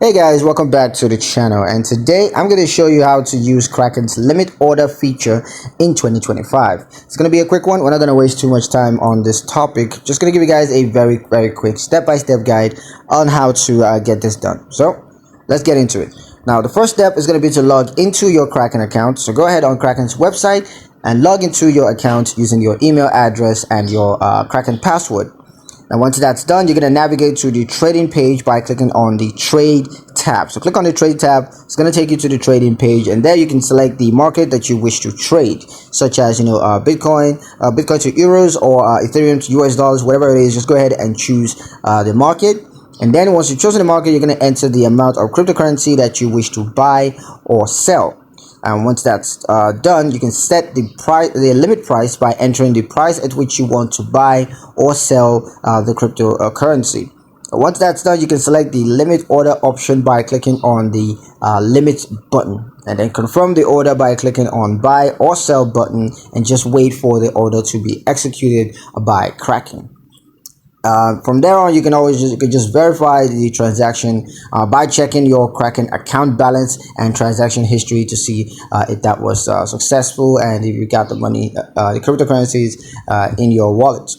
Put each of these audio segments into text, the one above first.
Hey guys, welcome back to the channel, and today I'm going to show you how to use Kraken's limit order feature in 2025. It's going to be a quick one. We're not going to waste too much time on this topic. Just going to give you guys a very quick step-by-step guide on how to get this done. So let's get into it. Now the first step is going to be to log into your Kraken account. So go ahead on Kraken's website and log into your account using your email address and your Kraken password. And once that's done, you're going to navigate to the trading page by clicking on the trade tab. So click on the trade tab. It's going to take you to the trading page, and there you can select the market that you wish to trade, such as Bitcoin to euros, or Ethereum to US dollars, whatever it is. Just go ahead and choose the market. And then once you've chosen the market, you're going to enter the amount of cryptocurrency that you wish to buy or sell. And once that's done, you can set the limit price by entering the price at which you want to buy or sell the cryptocurrency. Once that's done, you can select the limit order option by clicking on the limit button, and then confirm the order by clicking on buy or sell button, and just wait for the order to be executed by Kraken. From there on, you can just verify the transaction by checking your Kraken account balance and transaction history to see if that was successful and if you got the money, the cryptocurrencies in your wallet.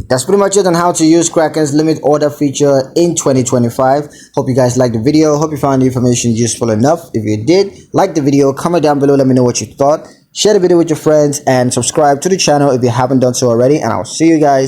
That's pretty much it on how to use Kraken's limit order feature in 2025. Hope you guys liked the video. Hope you found the information useful enough. If you did, like the video, comment down below, let me know what you thought. Share the video with your friends and subscribe to the channel if you haven't done so already, and I'll see you guys